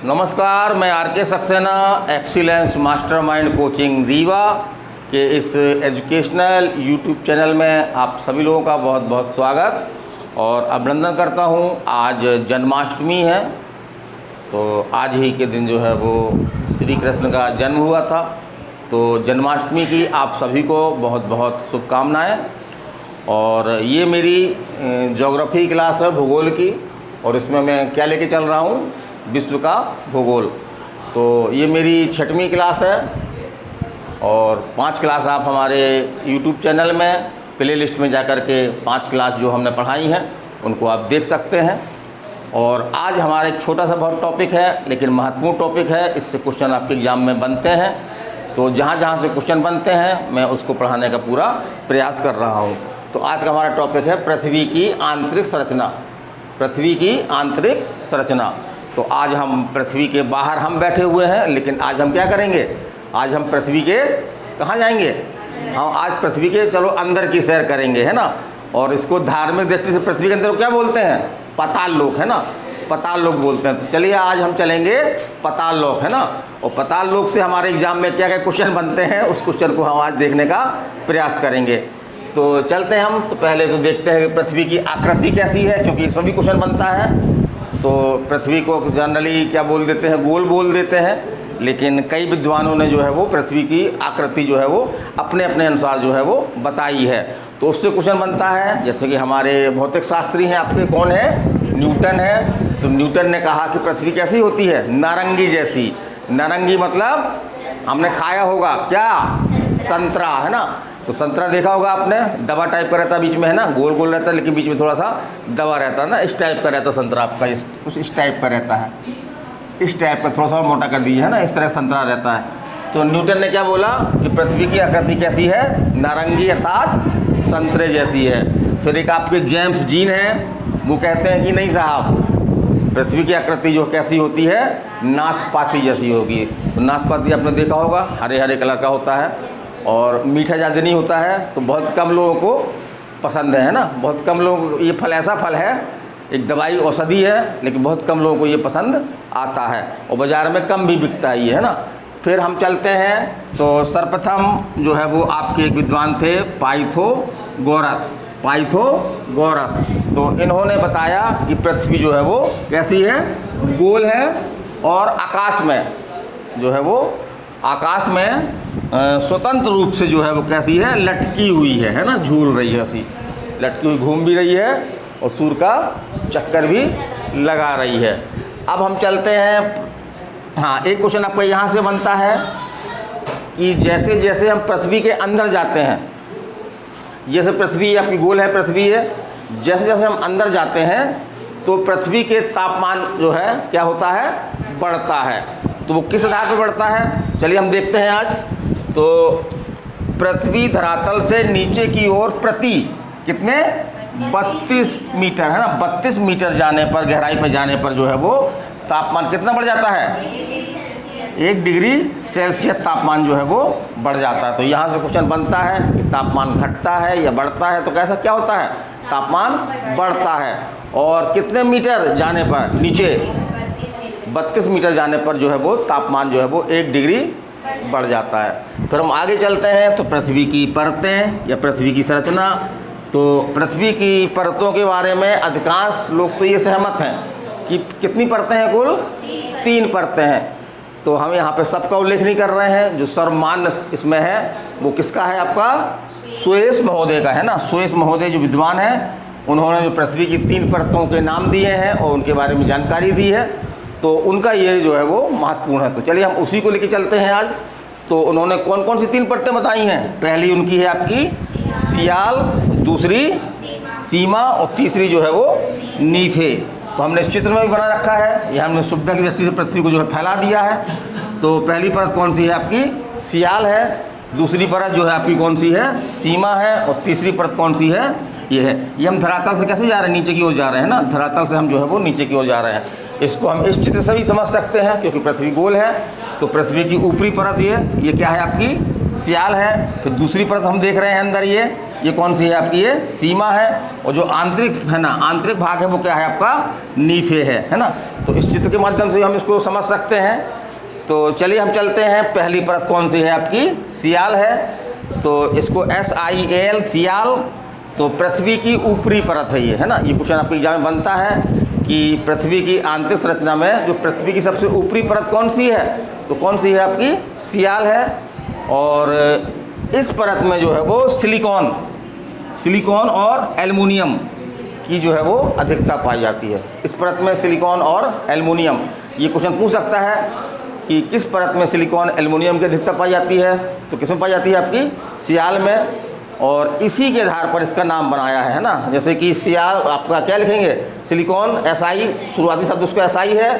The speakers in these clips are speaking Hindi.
नमस्कार, मैं आर के Saxena excellence mastermind coaching Rewa के इस एजुकेशनल यूट्यूब चैनल में आप सभी लोगों का बहुत बहुत स्वागत और अभिनंदन करता हूं। आज जन्माष्टमी है, तो आज ही के दिन जो है वो श्री कृष्ण का जन्म हुआ था। तो जन्माष्टमी की आप सभी को बहुत बहुत शुभकामनाएं। और ये मेरी ज्योग्राफी क्लास है, भूगोल की, और इसमें मैं क्या लेके चल रहा हूँ, विश्व का भूगोल। तो ये मेरी 6वीं क्लास है और 5 क्लास आप हमारे YouTube चैनल में प्ले लिस्ट में जाकर के 5 क्लास जो हमने पढ़ाई हैं उनको आप देख सकते हैं। और आज हमारा एक छोटा सा बहुत टॉपिक है, लेकिन महत्वपूर्ण टॉपिक है। इससे क्वेश्चन आपके एग्ज़ाम में बनते हैं, तो जहाँ जहाँ से क्वेश्चन बनते हैं मैं उसको पढ़ाने का पूरा प्रयास कर रहा हूँ। तो आज का हमारा टॉपिक है पृथ्वी की आंतरिक संरचना। पृथ्वी की आंतरिक संरचना। तो आज हम पृथ्वी के बाहर हम बैठे हुए हैं, लेकिन आज हम क्या करेंगे, आज हम पृथ्वी के कहाँ जाएंगे, हम आज पृथ्वी के चलो अंदर की सैर करेंगे, है ना। और इसको धार्मिक दृष्टि से पृथ्वी के अंदर क्या बोलते हैं, पाताल लोक, है ना, पाताल लोक बोलते हैं। तो चलिए आज हम चलेंगे पाताल लोक, है ना। और पाताल लोक से हमारे एग्जाम में क्या क्या क्वेश्चन बनते हैं उस क्वेश्चन को हम आज देखने का प्रयास करेंगे। तो चलते हैं हम। तो पहले तो देखते हैं कि पृथ्वी की आकृति कैसी है, क्योंकि इसमें भी क्वेश्चन बनता है। तो पृथ्वी को जनरली क्या बोल देते हैं, गोल बोल देते हैं, लेकिन कई विद्वानों ने जो है वो पृथ्वी की आकृति जो है वो अपने अपने अनुसार जो है वो बताई है। तो उससे क्वेश्चन बनता है, जैसे कि हमारे भौतिक शास्त्री हैं आपके, कौन है, न्यूटन है। तो न्यूटन ने कहा कि पृथ्वी कैसी होती है, नारंगी जैसी। नारंगी मतलब हमने खाया होगा क्या, संतरा, है ना। तो संतरा देखा होगा आपने, दवा टाइप का रहता है बीच में, है ना, गोल गोल रहता है, लेकिन बीच में थोड़ा सा दवा रहता है ना, इस टाइप का रहता है संतरा आपका, कुछ इस टाइप का रहता है, इस टाइप का, थोड़ा सा मोटा कर दीजिए, है ना, इस तरह संतरा रहता है। तो न्यूटन ने क्या बोला कि पृथ्वी की आकृति कैसी है, नारंगी अर्थात संतरे जैसी है। फिर एक आपके जेम्स जीन हैं, वो कहते हैं कि नहीं साहब, पृथ्वी की आकृति जो कैसी होती है, नाशपाती जैसी होगी। तो नाशपाती आपने देखा होगा, हरे हरे कलर का होता है और मीठा ज़्यादा नहीं होता है, तो बहुत कम लोगों को पसंद है ना। बहुत कम लोगों को, ये फल ऐसा फल है, एक दवाई औषधि है, लेकिन बहुत कम लोगों को ये पसंद आता है और बाज़ार में कम भी बिकता है ये, है ना। फिर हम चलते हैं, तो सर्वप्रथम जो है वो आपके एक विद्वान थे पाइथागोरस। पाइथागोरस, तो इन्होंने बताया कि पृथ्वी जो है वो कैसी है, गोल है और आकाश में जो है वो, आकाश में स्वतंत्र रूप से जो है वो कैसी है, लटकी हुई है ना, झूल रही है, ऐसी लटकी हुई घूम भी रही है और सूर्य का चक्कर भी लगा रही है। अब हम चलते हैं, हाँ, एक क्वेश्चन आपका यहाँ से बनता है कि जैसे जैसे हम पृथ्वी के अंदर जाते हैं, जैसे पृथ्वी आपकी गोल है, पृथ्वी है, जैसे जैसे हम अंदर जाते हैं तो पृथ्वी के तापमान जो है क्या होता है, बढ़ता है। तो वो किस आधार पर बढ़ता है, चलिए हम देखते हैं आज। तो पृथ्वी धरातल से नीचे की ओर प्रति कितने 32 मीटर, है ना, 32 मीटर जाने पर, गहराई पर जाने पर जो है वो तापमान कितना बढ़ जाता है, 1 डिग्री सेल्सियस तापमान जो है वो बढ़ जाता है। तो यहाँ से क्वेश्चन बनता है कि तापमान घटता है या बढ़ता है, तो कैसा क्या होता है, तापमान बढ़ता है। और कितने मीटर जाने पर, नीचे 32 मीटर जाने पर जो है वो तापमान जो है वो 1 डिग्री बढ़ जाता है। फिर हम आगे चलते हैं, तो पृथ्वी की परतें या पृथ्वी की संरचना। तो पृथ्वी की परतों के बारे में अधिकांश लोग तो ये सहमत हैं कि कितनी परतें हैं, कुल 3 परतें हैं। तो हम यहाँ पे सबका उल्लेख नहीं कर रहे हैं, जो सर्वमान्य इसमें है वो किसका है, आपका सुएस महोदय का, है ना। सुएस महोदय जो विद्वान हैं, उन्होंने जो पृथ्वी की 3 परतों के नाम दिए हैं और उनके बारे में जानकारी दी है, तो उनका ये जो है वो महत्वपूर्ण है। तो चलिए हम उसी को लेके चलते हैं आज। तो उन्होंने कौन कौन सी 3 परतें बताई हैं, पहली उनकी है आपकी सियाल, दूसरी सीमा और तीसरी जो है वो नीफे। तो हमने इस चित्र में भी बना रखा है, ये हमने सुविधा की दृष्टि से पृथ्वी को जो है फैला दिया है। तो पहली परत कौन सी है आपकी, सियाल है, दूसरी परत जो है आपकी कौन सी है, सीमा है, और तीसरी परत कौन सी है, ये है। ये हम धरातल से कैसे जा रहे हैं, नीचे की ओर जा रहे हैं ना, धरातल से हम जो है वो नीचे की ओर जा रहे हैं। इसको हम इस चित्र से भी समझ सकते हैं, क्योंकि पृथ्वी गोल है। तो पृथ्वी की ऊपरी परत ये क्या है आपकी, सियाल है। फिर दूसरी परत हम देख रहे हैं अंदर, ये कौन सी है आपकी, ये सीमा है। और जो आंतरिक है ना, आंतरिक भाग है वो क्या है आपका, नीफे है ना। तो इस चित्र के माध्यम से हम इसको समझ सकते हैं। तो चलिए हम चलते हैं, पहली परत कौन सी है आपकी, सियाल है। तो इसको SIAL सियाल, तो पृथ्वी की ऊपरी परत है ये, है ना। ये क्वेश्चन आपके एग्जाम में बनता है कि पृथ्वी की आंतरिक संरचना में जो पृथ्वी की सबसे ऊपरी परत कौन सी है, तो कौन सी है आपकी, सियाल है। और इस परत में जो है वो सिलिकॉन और एल्युमिनियम की जो है वो अधिकता पाई जाती है। इस परत में सिलिकॉन और एल्युमिनियम, ये क्वेश्चन पूछ सकता है कि किस परत में सिलिकॉन एल्युमिनियम की अधिकता पाई जाती है, तो किस में पाई जाती है आपकी, सियाल में। और इसी के आधार पर इसका नाम बनाया है ना। जैसे कि सियाल आपका क्या लिखेंगे, सिलिकॉन SI, शुरुआती शब्द उसका SI है,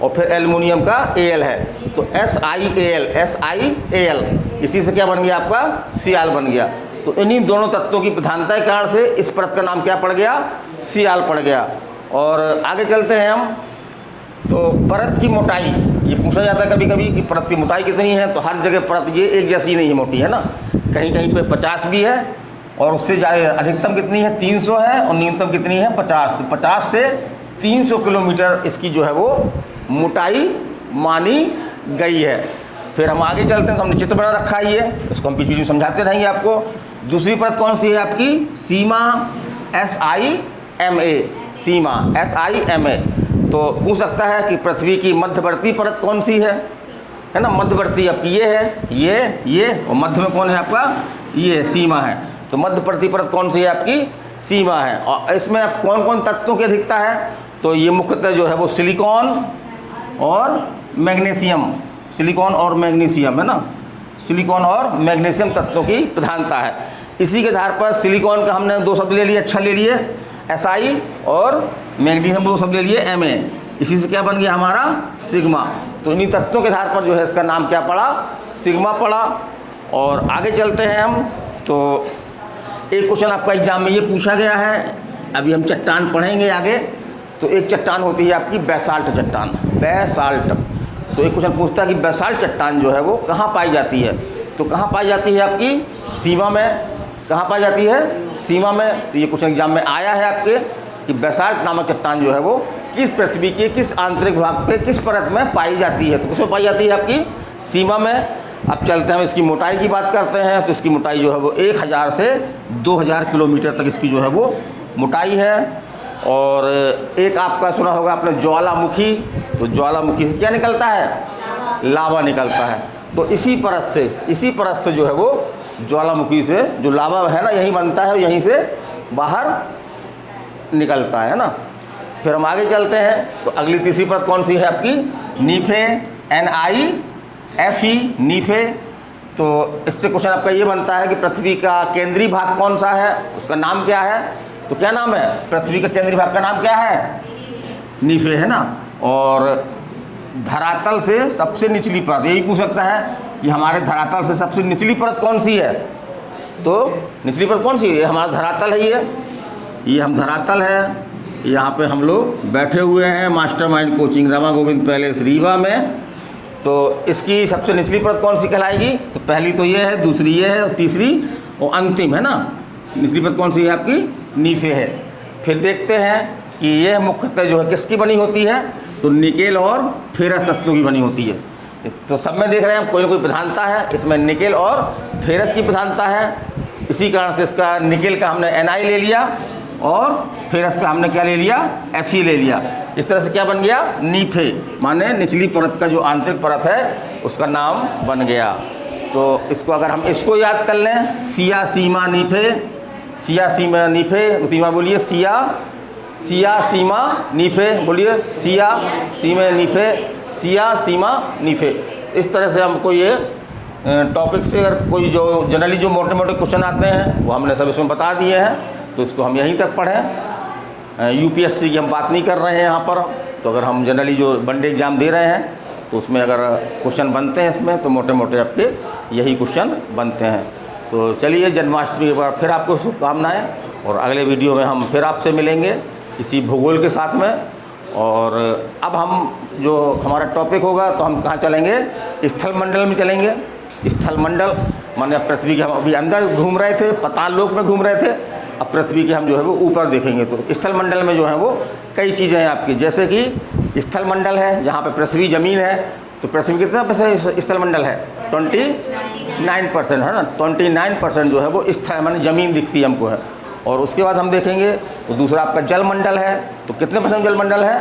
और फिर एल्युमिनियम का AL है, तो SIAL, इसी से क्या बन गया आपका, सियाल बन गया। तो इन्हीं दोनों तत्वों की प्रधानता के कारण से इस परत का नाम क्या पड़ गया, सियाल पड़ गया। और आगे चलते हैं हम। तो परत की मोटाई, ये पूछा जाता है कभी कभी कि परत की मोटाई कितनी है, तो हर जगह परत ये एक जैसी नहीं मोटी है ना। कहीं कहीं पे 50 भी है, और उससे अधिकतम कितनी है, 300 है, और न्यूनतम कितनी है, 50। तो 50 से 300 किलोमीटर इसकी जो है वो मोटाई मानी गई है। फिर हम आगे चलते हैं, तो हमने चित्र बना रखा है ये, इसको हम बीच बीच में समझाते रहेंगे आपको। दूसरी परत कौन सी है आपकी, सीमा, SIMA, सीमा, SIMA। तो पूछ सकता है कि पृथ्वी की मध्यवर्ती परत कौन सी है ना। मध्यवर्ती आपकी ये है, ये और मध्य में कौन है आपका, ये सीमा है। तो मध्यवर्ती परत कौन सी है आपकी, सीमा है। और इसमें अब कौन कौन तत्वों की अधिकता है, तो ये मुख्यतः जो है वो सिलिकॉन और मैग्नीशियम, सिलिकॉन और मैग्नीशियम है ना, सिलिकॉन और मैग्नीशियम तत्वों की प्रधानता है। इसी के आधार पर सिलिकॉन का हमने 2 शब्द ले लिए, अच्छा ले लिए, SI, और मैग्नीशियम 2 शब्द ले लिए, MA। इसी से क्या बन गया हमारा, सिग्मा। तो इन्हीं तत्वों के आधार पर जो है इसका नाम क्या पड़ा, सिग्मा पड़ा। और आगे चलते हैं हम। तो एक क्वेश्चन आपका एग्जाम में ये पूछा गया है, अभी हम चट्टान पढ़ेंगे आगे। तो एक चट्टान होती है आपकी बेसाल्ट चट्टान, बेसाल्ट। तो एक क्वेश्चन पूछता है कि बेसाल्ट चट्टान जो है वो कहाँ पाई जाती है, तो कहाँ पाई जाती है आपकी, सीमा में। कहाँ पाई जाती है, सीमा में। तो ये क्वेश्चन एग्जाम में आया है आपके कि बेसाल्ट नामक चट्टान जो है वो किस पृथ्वी के किस आंतरिक भाग पे किस परत में पाई जाती है, तो किसमें पाई जाती है आपकी, सीमा में। अब चलते हैं, इसकी मोटाई की बात करते हैं। तो इसकी मोटाई जो है वो 1000 से 2000 किलोमीटर तक इसकी जो है वो मोटाई है। और एक आपका सुना होगा आपने ज्वालामुखी, तो ज्वालामुखी से क्या निकलता है, लावा निकलता है। तो इसी परत से जो है वो ज्वालामुखी से जो लावा है ना, यहीं बनता है, यहीं से बाहर निकलता है ना। फिर हम आगे चलते हैं। तो अगली तीसरी परत कौन सी है आपकी, नीफे, NIFE, नीफे। तो इससे क्वेश्चन आपका ये बनता है कि पृथ्वी का केंद्रीय भाग कौन सा है, उसका नाम क्या है, तो क्या नाम है, पृथ्वी का केंद्रीय भाग का नाम क्या है, नीफे है ना। और धरातल से सबसे निचली परत, यही पूछ सकता है कि हमारे धरातल से सबसे निचली परत कौन सी है, तो निचली परत कौन सी है, हमारा धरातल है ये हम धरातल है। यहाँ पे हम लोग बैठे हुए हैं mastermind coaching Rama Govind palace Rewa में। तो इसकी सबसे निचली परत कौन सी कहलाएगी, तो पहली तो ये है, दूसरी ये है, और तीसरी और अंतिम है ना, निचली परत कौन सी है आपकी, नीफे है। फिर देखते हैं कि यह मुख्यतः जो है किसकी बनी होती है, तो निकेल और फेरस तत्वों की बनी होती है। तो सब में देख रहे हैं हम कोई ना कोई प्रधानता है, इसमें निकेल और फेरस की प्रधानता है। इसी कारण से इसका निकेल का हमने Ni ले लिया और फेरस का हमने क्या ले लिया, Fe ले लिया। इस तरह से क्या बन गया, नीफे, माने निचली परत का जो आंतरिक परत है उसका नाम बन गया। तो इसको अगर हम इसको याद कर लें, सिया सीमा नीफे, सिया सीमा नीफे, सीमा बोलिए, सिया सीमा नीफे बोलिए, सिया सीमा नीफे, सिया सीमा नीफे। इस तरह से हमको ये टॉपिक से अगर कोई जो जनरली जो मोटे मोटे क्वेश्चन आते हैं वो हमने सब इसमें बता दिए हैं। तो इसको हम यहीं तक पढ़ें। UPSC की हम बात नहीं कर रहे हैं यहाँ पर। तो अगर हम जनरली जो वनडे एग्ज़ाम दे रहे हैं तो उसमें अगर क्वेश्चन बनते हैं इसमें, तो मोटे मोटे आपके यही क्वेश्चन बनते हैं। तो चलिए, जन्माष्टमी के बाद फिर आपको शुभकामनाएँ, और अगले वीडियो में हम फिर आपसे मिलेंगे इसी भूगोल के साथ में। और अब हम जो हमारा टॉपिक होगा, तो हम कहाँ चलेंगे, स्थल मंडल में चलेंगे। स्थल मंडल माने पृथ्वी के हम अभी अंदर घूम रहे थे, पाताल लोक में घूम रहे थे, अब पृथ्वी के हम जो है वो ऊपर देखेंगे। तो स्थल मंडल में जो है वो कई चीज़ें हैं आपकी, जैसे कि स्थल मंडल है जहाँ पे पृथ्वी ज़मीन है, तो पृथ्वी कितना पैसे स्थल मंडल है 29% है ना, 29% जो है वो स्थल माने ज़मीन दिखती है हमको है। और उसके बाद हम देखेंगे तो दूसरा आपका जल मंडल है, तो कितने परसेंट जल मंडल है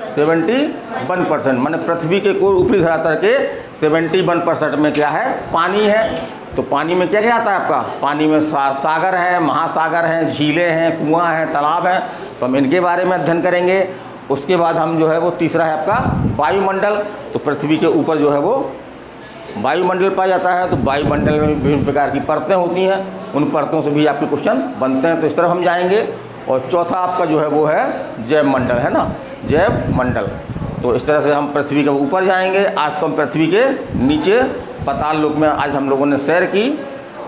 71%, माने पृथ्वी के कोई ऊपरी धरातल के 71% में क्या है पानी है। तो पानी में क्या क्या आता है आपका, पानी में सागर है, महासागर हैं, झीलें हैं, कुआं हैं, तालाब हैं, तो हम इनके बारे में अध्ययन करेंगे। उसके बाद हम जो है वो तीसरा है आपका वायुमंडल, तो पृथ्वी के ऊपर जो है वो वायुमंडल पाया जाता है। तो वायुमंडल में विभिन्न प्रकार की परतें होती हैं, उन परतों से भी आपके क्वेश्चन बनते हैं, तो इस तरफ हम जाएंगे। और चौथा आपका जो है वो है जैव मंडल है ना, जैव मंडल। तो इस तरह से हम पृथ्वी के ऊपर जाएंगे। आज तो हम पृथ्वी के नीचे पाताल लोक में आज हम लोगों ने सैर की,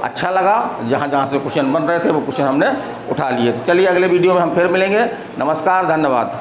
अच्छा लगा। जहाँ जहाँ से क्वेश्चन बन रहे थे वो क्वेश्चन हमने उठा लिए। तो चलिए अगले वीडियो में हम फिर मिलेंगे। नमस्कार, धन्यवाद।